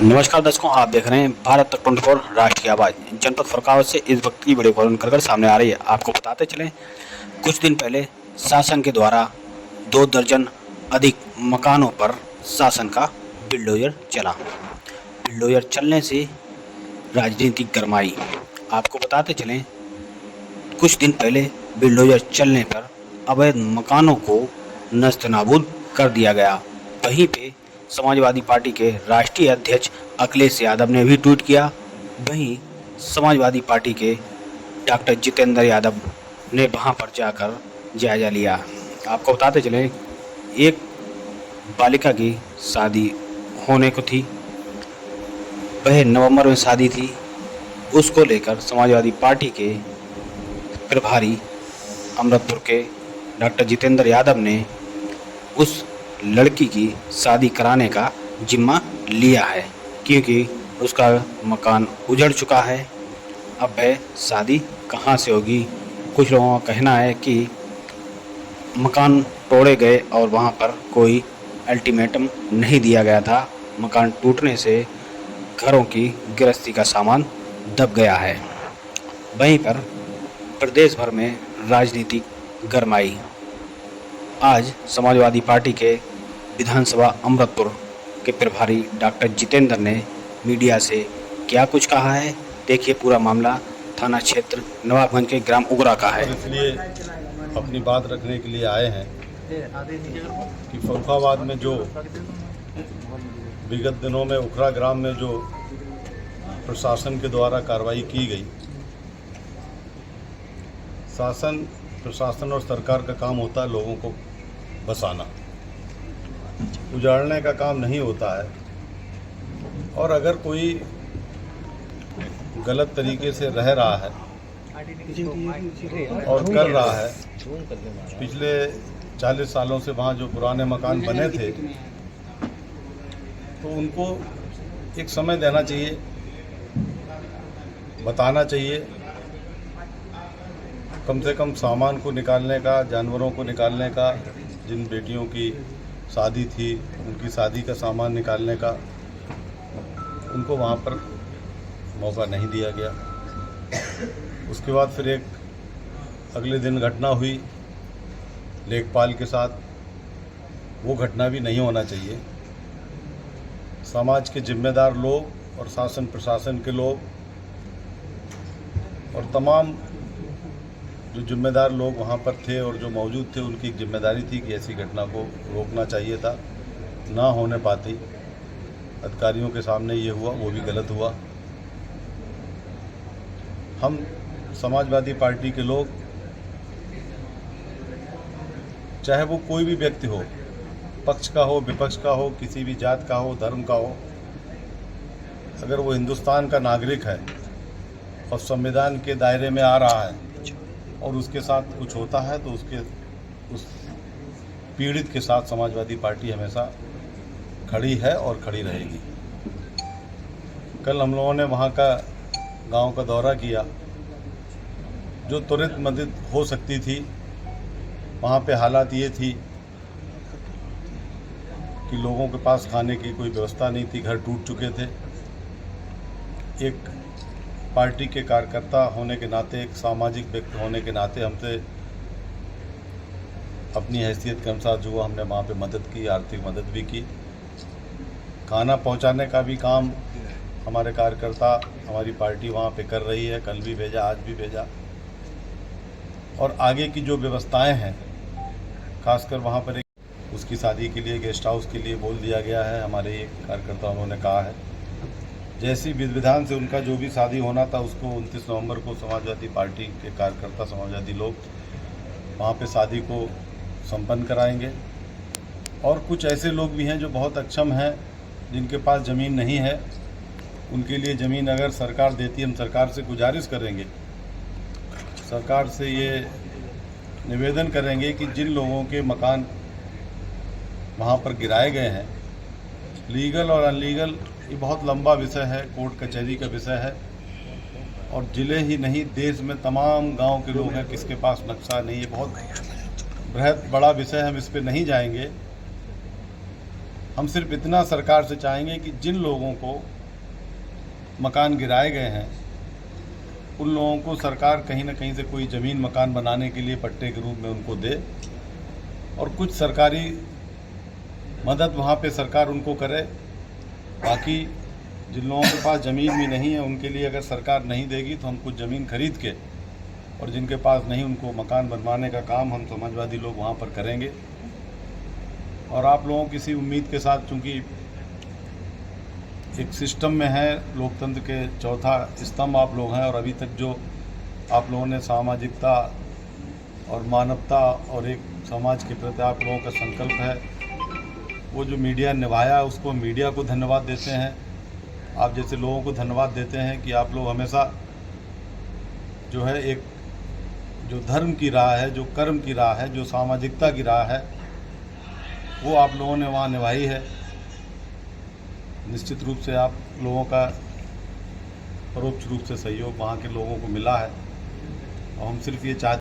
नमस्कार दर्शकों, आप देख रहे हैं भारत तक 24 राष्ट्रीय आवाज। जनपद फरुखाबाद से इस वक्त की वीडियो कॉल कर सामने आ रही है। आपको बताते चलें, कुछ दिन पहले शासन के द्वारा 2 दर्जन अधिक मकानों पर शासन का बिल्डोजर चला। बिल्डोजर चलने से राजनीतिक गरमाई। आपको बताते चलें, कुछ दिन पहले बिल्डोजर चलने पर अवैध मकानों को नस्तनाबूद कर दिया गया। वहीं पे समाजवादी पार्टी के राष्ट्रीय अध्यक्ष अखिलेश यादव ने भी ट्वीट किया। वहीं समाजवादी पार्टी के डॉक्टर जितेंद्र यादव ने वहां पर जाकर जायजा लिया। आपको बताते चलें, एक बालिका की शादी होने को थी, वह नवंबर में शादी थी। उसको लेकर समाजवादी पार्टी के प्रभारी अमृतपुर के डॉक्टर जितेंद्र यादव ने उस लड़की की शादी कराने का जिम्मा लिया है, क्योंकि उसका मकान उजड़ चुका है। अब वह शादी कहाँ से होगी। कुछ लोगों का कहना है कि मकान तोड़े गए और वहाँ पर कोई अल्टीमेटम नहीं दिया गया था। मकान टूटने से घरों की गृहस्थी का सामान दब गया है। वहीं पर प्रदेश भर में राजनीतिक गरमाई। आज समाजवादी पार्टी के विधानसभा अमृतपुर के प्रभारी डॉक्टर जितेंद्र ने मीडिया से क्या कुछ कहा है, देखिए। पूरा मामला थाना क्षेत्र नवाबगंज के ग्राम उगरा का है। इसलिए अपनी बात रखने के लिए आए हैं कि फरुखाबाद में जो विगत दिनों में उखरा ग्राम में जो प्रशासन के द्वारा कार्रवाई की गई, शासन प्रशासन और सरकार का काम होता है लोगों को बसाना, उजाड़ने का काम नहीं होता है। और अगर कोई गलत तरीके से रह रहा है और कर रहा है, पिछले 40 सालों से वहाँ जो पुराने मकान बने थे, तो उनको एक समय देना चाहिए, बताना चाहिए। कम से कम सामान को निकालने का, जानवरों को निकालने का, जिन बेटियों की शादी थी उनकी शादी का सामान निकालने का, उनको वहाँ पर मौका नहीं दिया गया। उसके बाद फिर एक अगले दिन घटना हुई लेखपाल के साथ। वो घटना भी नहीं होना चाहिए। समाज के जिम्मेदार लोग और शासन प्रशासन के लोग और तमाम जो जिम्मेदार लोग वहाँ पर थे और जो मौजूद थे, उनकी एक जिम्मेदारी थी कि ऐसी घटना को रोकना चाहिए था, ना होने पाती। अधिकारियों के सामने ये हुआ, वो भी गलत हुआ। हम समाजवादी पार्टी के लोग, चाहे वो कोई भी व्यक्ति हो, पक्ष का हो, विपक्ष का हो, किसी भी जात का हो, धर्म का हो, अगर वो हिंदुस्तान का नागरिक है और संविधान के दायरे में आ रहा है और उसके साथ कुछ होता है, तो उस पीड़ित के साथ समाजवादी पार्टी हमेशा खड़ी है और खड़ी रहेगी। कल हम लोगों ने वहाँ का गांव का दौरा किया, जो त्वरित मदद हो सकती थी। वहाँ पे हालात ये थी कि लोगों के पास खाने की कोई व्यवस्था नहीं थी, घर टूट चुके थे। एक पार्टी के कार्यकर्ता होने के नाते, एक सामाजिक व्यक्ति होने के नाते हमसे अपनी हैसियत के अनुसार जो हमने वहाँ पे मदद की, आर्थिक मदद भी की। खाना पहुँचाने का भी काम हमारे कार्यकर्ता, हमारी पार्टी वहाँ पे कर रही है। कल भी भेजा, आज भी भेजा। और आगे की जो व्यवस्थाएं हैं, खासकर वहाँ पर एक उसकी शादी के लिए गेस्ट हाउस के लिए बोल दिया गया है। हमारे एक कार्यकर्ता उन्होंने कहा है, जैसी विधि विधान से उनका जो भी शादी होना था, उसको 29 नवंबर को समाजवादी पार्टी के कार्यकर्ता, समाजवादी लोग वहाँ पे शादी को संपन्न कराएंगे। और कुछ ऐसे लोग भी हैं जो बहुत अक्षम हैं, जिनके पास ज़मीन नहीं है, उनके लिए ज़मीन अगर सरकार देती, हम सरकार से गुजारिश करेंगे, सरकार से ये निवेदन करेंगे कि जिन लोगों के मकान वहाँ पर गिराए गए हैं, लीगल और अनलीगल, ये बहुत लंबा विषय है, कोर्ट कचहरी का विषय है। और ज़िले ही नहीं, देश में तमाम गांव के लोग हैं किसके पास नक्शा नहीं है। बहुत बृहद बड़ा विषय है, हम इस पे नहीं जाएंगे। हम सिर्फ इतना सरकार से चाहेंगे कि जिन लोगों को मकान गिराए गए हैं उन लोगों को सरकार कहीं ना कहीं से कोई ज़मीन मकान बनाने के लिए पट्टे के रूप में उनको दे और कुछ सरकारी मदद वहाँ पे सरकार उनको करे। बाकी जिन लोगों के पास ज़मीन भी नहीं है उनके लिए अगर सरकार नहीं देगी तो हम कुछ ज़मीन खरीद के और जिनके पास नहीं उनको मकान बनवाने का काम हम समाजवादी लोग वहाँ पर करेंगे। और आप लोगों की इसी उम्मीद के साथ, चूँकि एक सिस्टम में है, लोकतंत्र के चौथा स्तंभ आप लोग हैं और अभी तक जो आप लोगों ने सामाजिकता और मानवता और एक समाज के प्रति आप लोगों का संकल्प है, वो जो मीडिया निभाया उसको मीडिया को धन्यवाद देते हैं। आप जैसे लोगों को धन्यवाद देते हैं कि आप लोग हमेशा जो है एक जो धर्म की राह है, जो कर्म की राह है, जो सामाजिकता की राह है, वो आप लोगों ने वहाँ निभाई है। निश्चित रूप से आप लोगों का परोक्ष रूप से सहयोग वहाँ के लोगों को मिला है और हम सिर्फ ये चाहते